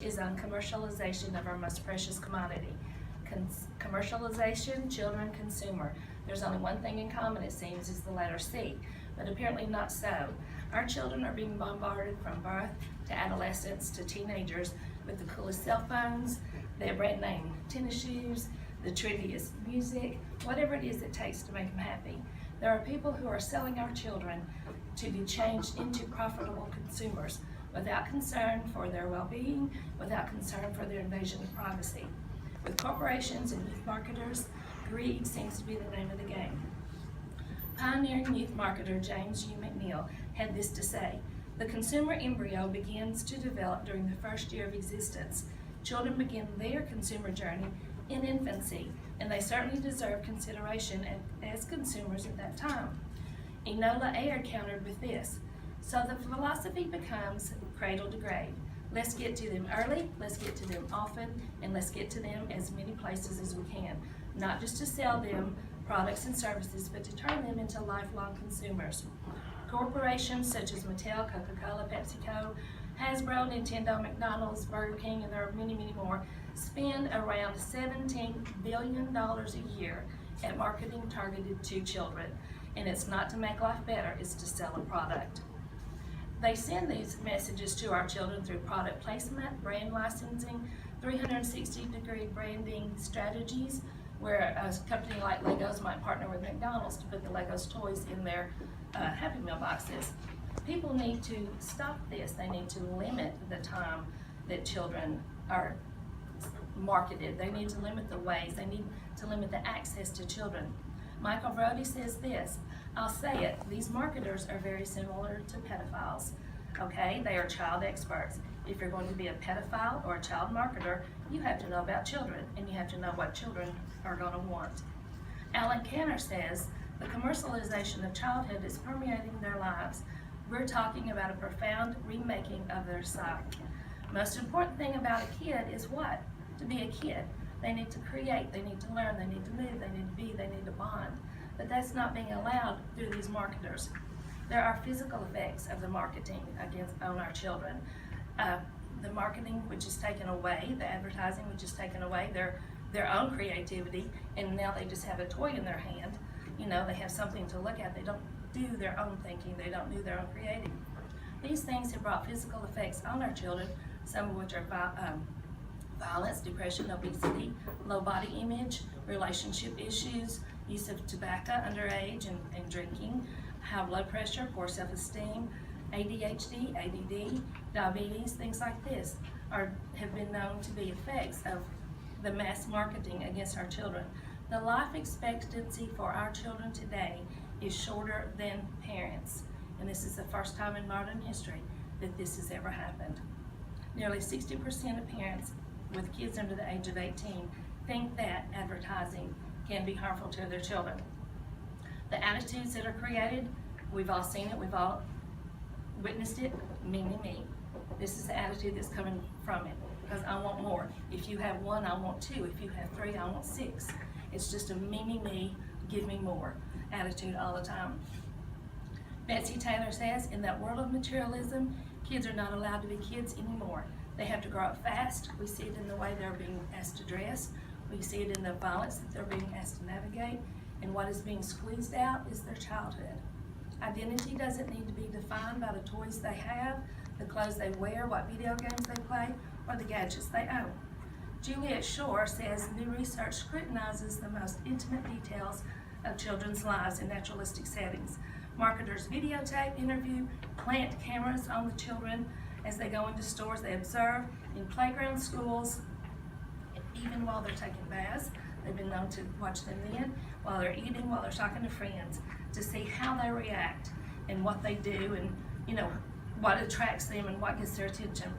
is on commercialization of our most precious commodity. Commercialization, children, consumer. There's only one thing in common, it seems, is the letter C, but apparently not so. Our children are being bombarded from birth to adolescence to teenagers with the coolest cell phones, their brand name tennis shoes, the trendiest music, whatever it is it takes to make them happy. There are people who are selling our children to be changed into profitable consumers without concern for their well-being, without concern for their invasion of privacy. With corporations and youth marketers, greed seems to be the name of the game. Pioneering youth marketer James U. McNeil had this to say: "The consumer embryo begins to develop during the first year of existence. Children begin their consumer journey in infancy, and they certainly deserve consideration as consumers at that time." Enola Aird countered with this: "So the philosophy becomes cradle to grave. Let's get to them early, let's get to them often, and let's get to them as many places as we can, not just to sell them products and services, but to turn them into lifelong consumers." Corporations such as Mattel, Coca-Cola, PepsiCo, Hasbro, Nintendo, McDonald's, Burger King, and there are many, many more, spend around $17 billion a year at marketing targeted to children. And it's not to make life better, it's to sell a product. They send these messages to our children through product placement, brand licensing, 360-degree branding strategies, where a company like Legos might partner with McDonald's to put the Legos toys in their Happy Meal boxes. People need to stop this. They need to limit the time that children are marketed. They need to limit the ways. They need to limit the access to children. Michael Brody says this: "I'll say it, these marketers are very similar to pedophiles." Okay, they are child experts. If you're going to be a pedophile or a child marketer, you have to know about children, and you have to know what children are going to want. Alan Canner says, "The commercialization of childhood is permeating their lives. We're talking about a profound remaking of their psyche. Most important thing about a kid is what? To be a kid. They need to create, they need to learn, they need to move, they need to be, they need to bond. But that's not being allowed through these marketers. There are physical effects of the marketing on our children. The marketing which is taken away, the advertising which is taken away, their own creativity, and now they just have a toy in their hand. You know, they have something to look at. They don't do their own thinking, they don't do their own creating. These things have brought physical effects on our children, some of which are violence, depression, obesity, low body image, relationship issues, use of tobacco underage and drinking, high blood pressure, poor self-esteem, ADHD, ADD, diabetes, things like this have been known to be effects of the mass marketing against our children. The life expectancy for our children today is shorter than parents, and this is the first time in modern history that this has ever happened. Nearly 60% of parents with kids under the age of 18 think that advertising can be harmful to their children. The attitudes that are created, we've all seen it, we've all witnessed it, me, me, me. This is the attitude that's coming from it, because I want more. If you have one, I want two. If you have three, I want six. It's just a me, me, me, give me more attitude all the time. Betsy Taylor says, "In that world of materialism, kids are not allowed to be kids anymore. They have to grow up fast. We see it in the way they're being asked to dress. We see it in the violence that they're being asked to navigate. And what is being squeezed out is their childhood. Identity doesn't need to be defined by the toys they have, the clothes they wear, what video games they play, or the gadgets they own." Juliet Shore says, "New research scrutinizes the most intimate details of children's lives in naturalistic settings. Marketers videotape, interview, plant cameras on the children as they go into stores. They observe in playgrounds, schools, even while they're taking baths. They've been known to watch them then, while they're eating, while they're talking to friends, to see how they react and what they do, and you know what attracts them and what gets their attention."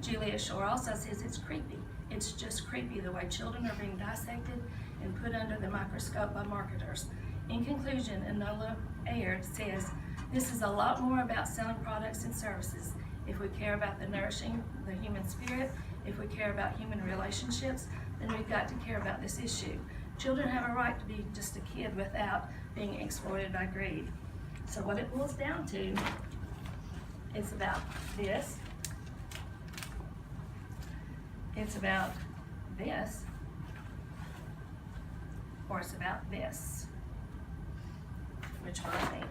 Juliet Shore also says it's creepy. It's just creepy the way children are being dissected and put under the microscope by marketers. In conclusion, Enola Aird says, "This is a lot more about selling products and services. If we care about the nourishing the human spirit, if we care about human relationships, then we've got to care about this issue. Children have a right to be just a kid without being exploited by greed." So what it boils down to is about this. it's about this, or it's about this. Which one I think?